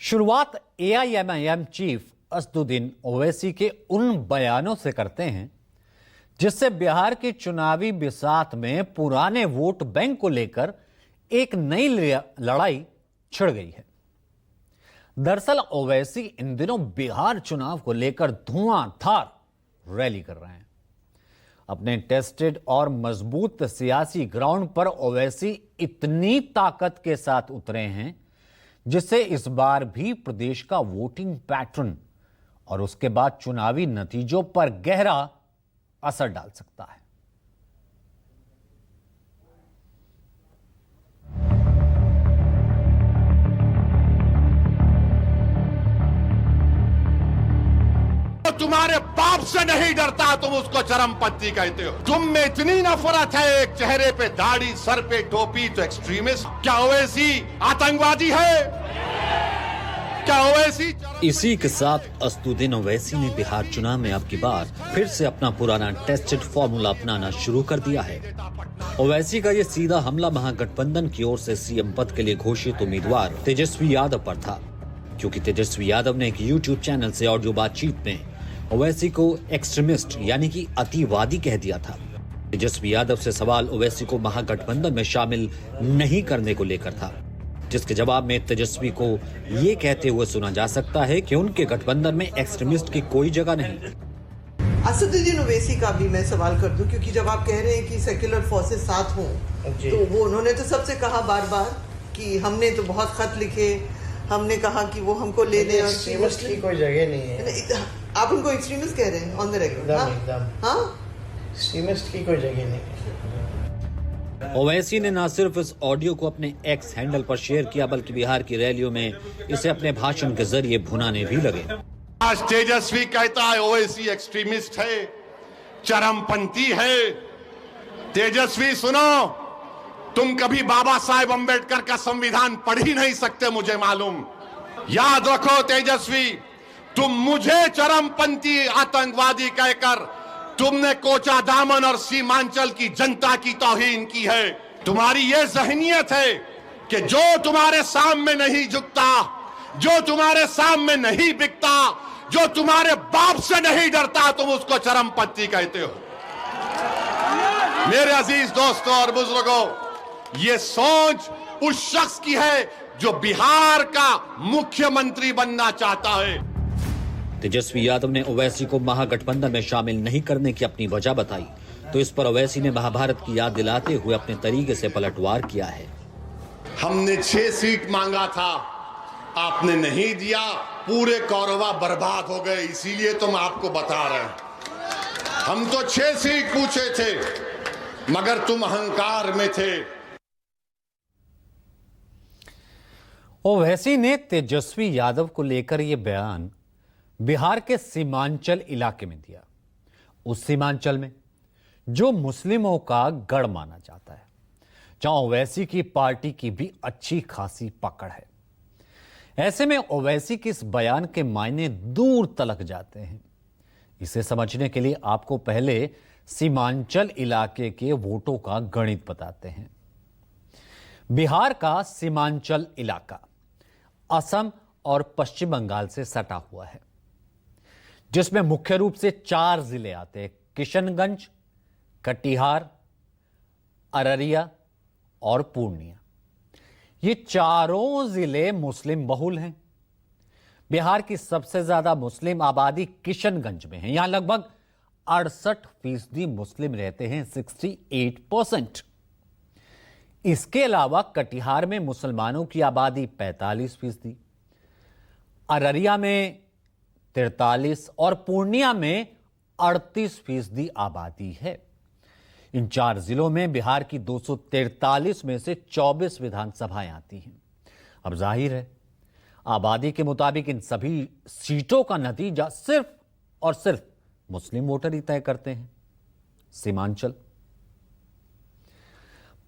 शुरुआत AIMIM chief Asaduddin Owaisi के उन बयानों से करते हैं जिससे बिहार की चुनावी बिसात में पुराने वोट बैंक को लेकर एक नई लड़ाई छिड़ गई है। दरअसल ओवैसी इन दिनों बिहार चुनाव को लेकर धुआंधार रैली कर रहे हैं। अपने टेस्टेड और मजबूत सियासी ग्राउंड पर ओवैसी इतनी ताकत के साथ उतरे हैं जिससे इस बार भी प्रदेश का वोटिंग पैटर्न और उसके बाद चुनावी नतीजों पर गहरा असर डाल सकता है। तुम्हारे बाप से नहीं डरता, तुम उसको चरमपंथी कहते हो। तुम में इतनी नफरत है, एक चेहरे पे दाढ़ी, सर पे टोपी, तो एक्सट्रीमिस्ट। क्या ओवैसी आतंकवादी है? क्या ओवैसी? इसी के साथ असदुद्दीन ओवैसी ने बिहार चुनाव में अब की बार फिर से अपना पुराना टेस्टेड फॉर्मूला अपनाना शुरू कर दिया है। ओवैसी का ये सीधा हमला महागठबंधन की ओर से सीएम पद के लिए घोषित उम्मीदवार तेजस्वी यादव पर था, क्योंकि तेजस्वी यादव ने एक यूट्यूब चैनल से ऑडियो बातचीत में ओवैसी को एक्सट्रीमिस्ट यानी कि अतिवादी कह दिया था। तेजस्वी यादव से सवाल ओवैसी को महागठबंधन में शामिल नहीं करने को लेकर था, जिसके जवाब में तेजस्वी को ये कहते हुए सुना जा सकता है कि उनके गठबंधन में एक्सट्रीमिस्ट की कोई जगह नहीं। असदुद्दीन ओवैसी का भी मैं सवाल कर दूं, क्योंकि जब आप कह रहे हैं कि सेक्युलर फोर्सेस साथ हों, तो वो उन्होंने तो सबसे कहा बार बार कि हमने तो बहुत खत लिखे, हमने कहा कि वो हमको ले लें। एक्सट्रीमिस्ट की कोई जगह नहीं है। आप उनको एक्सट्रीमिस्ट कह रहे हैं ऑन द रिकॉर्ड? हाँ, एक्सट्रीमिस्ट की कोई जगह नहीं है। ओवैसी ने न सिर्फ इस ऑडियो को अपने एक्स हैंडल पर शेयर किया, बल्कि बिहार की रैलियों में इसे अपने भाषण के जरिए भुनाने भी लगे। आज तेजस्वी कहता है ओवैसी एक्सट्रीमिस्ट है, चरमपंथी है। तेजस्वी सुनो, तुम कभी बाबा साहेब अंबेडकर का संविधान पढ़ ही नहीं सकते, मुझे मालूम। याद रखो तेजस्वी, तुम मुझे चरमपंथी आतंकवादी कहकर तुमने कोचा दामन और सीमांचल की जनता की तौहीन की है। तुम्हारी यह जहनियत है कि जो तुम्हारे सामने नहीं झुकता, जो तुम्हारे सामने नहीं बिकता, जो तुम्हारे बाप से नहीं डरता, तुम उसको चरमपंथी कहते हो। मेरे अजीज दोस्तों और बुजुर्गों, ये सोच उस शख्स की है जो बिहार का मुख्यमंत्री बनना चाहता है। तेजस्वी यादव ने ओवैसी को महागठबंधन में शामिल नहीं करने की अपनी वजह बताई, तो इस पर ओवैसी ने महाभारत की याद दिलाते हुए अपने तरीके से पलटवार किया है। हमने 6 सीट मांगा था, आपने नहीं दिया, पूरे कौरवा बर्बाद हो गए, इसीलिए तुम आपको बता रहे हैं। हम तो 6 सीट पूछे थे, मगर तुम अहंकार में थे। ओवैसी ने तेजस्वी यादव को लेकर यह बयान बिहार के सीमांचल इलाके में दिया, उस सीमांचल में जो मुस्लिमों का गढ़ माना जाता है, जहां ओवैसी की पार्टी की भी अच्छी खासी पकड़ है। ऐसे में ओवैसी के इस बयान के मायने दूर तलक जाते हैं। इसे समझने के लिए आपको पहले सीमांचल इलाके के वोटों का गणित बताते हैं। बिहार का सीमांचल इलाका असम और पश्चिम बंगाल से सटा हुआ है, जिसमें मुख्य रूप से 4 जिले आते हैं: किशनगंज, कटिहार, अररिया और पूर्णिया। ये चारों जिले मुस्लिम बहुल हैं। बिहार की सबसे ज्यादा मुस्लिम आबादी किशनगंज में है। यहां लगभग 68% मुस्लिम रहते हैं, 68%। इसके अलावा कटिहार में मुसलमानों की आबादी 45%, अररिया में 43% और पूर्णिया में 38% आबादी है। इन 4 जिलों में बिहार की 243 में से 24 विधानसभाएं आती हैं। अब जाहिर है, आबादी के मुताबिक इन सभी सीटों का नतीजा सिर्फ और सिर्फ मुस्लिम वोटर ही तय करते हैं। सीमांचल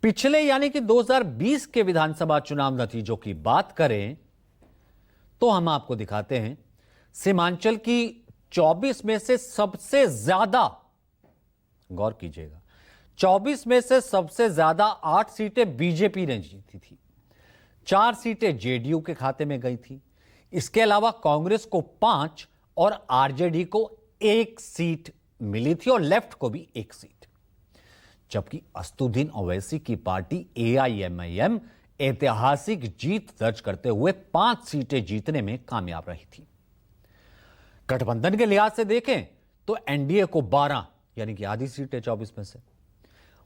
पिछले यानी कि 2020 के विधानसभा चुनाव नतीजों की बात करें तो हम आपको दिखाते हैं सीमांचल की 24 में से सबसे ज्यादा, गौर कीजिएगा, 24 में से सबसे ज्यादा 8 सीटें बीजेपी ने जीती थी, 4 सीटें जेडीयू के खाते में गई थी। इसके अलावा कांग्रेस को 5 और आरजेडी को 1 सीट मिली थी और लेफ्ट को भी 1 सीट, जबकि असदुद्दीन ओवैसी की पार्टी एआईएमआईएम ऐतिहासिक जीत दर्ज करते हुए 5 सीटें जीतने में कामयाब रही थी। गठबंधन के लिहाज से देखें तो एनडीए को 12 यानी कि आधी सीटें 24 में से,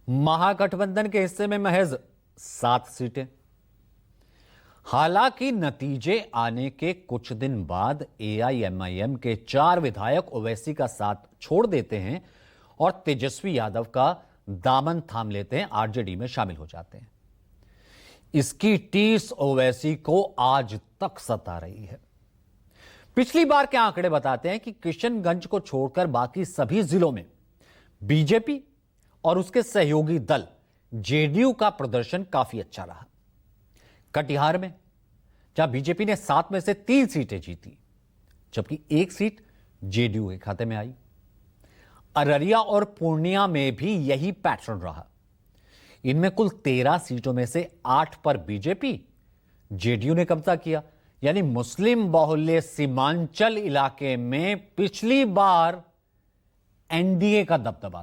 महागठबंधन के हिस्से में महज 7 सीटें। हालांकि नतीजे आने के कुछ दिन बाद एआईएमआईएम के 4 विधायक ओवैसी का साथ छोड़ देते हैं और तेजस्वी यादव का दामन थाम लेते हैं, आरजेडी में शामिल हो जाते हैं। इसकी टीस ओवैसी को आज तक सता रही है। पिछली बार के आंकड़े बताते हैं कि किशनगंज को छोड़कर बाकी सभी जिलों में बीजेपी और उसके सहयोगी दल जेडीयू का प्रदर्शन काफी अच्छा रहा। कटिहार में जहां बीजेपी ने 7 में से 3 सीटें जीती, जबकि 1 सीट जेडीयू के खाते में आई। अररिया और पूर्णिया में भी यही पैटर्न रहा। इनमें कुल 13 सीटों में से 8 पर बीजेपी, जेडीयू ने कब्जा किया। यानी मुस्लिम बाहुल्य सीमांचल इलाके में पिछली बार एनडीए का दबदबा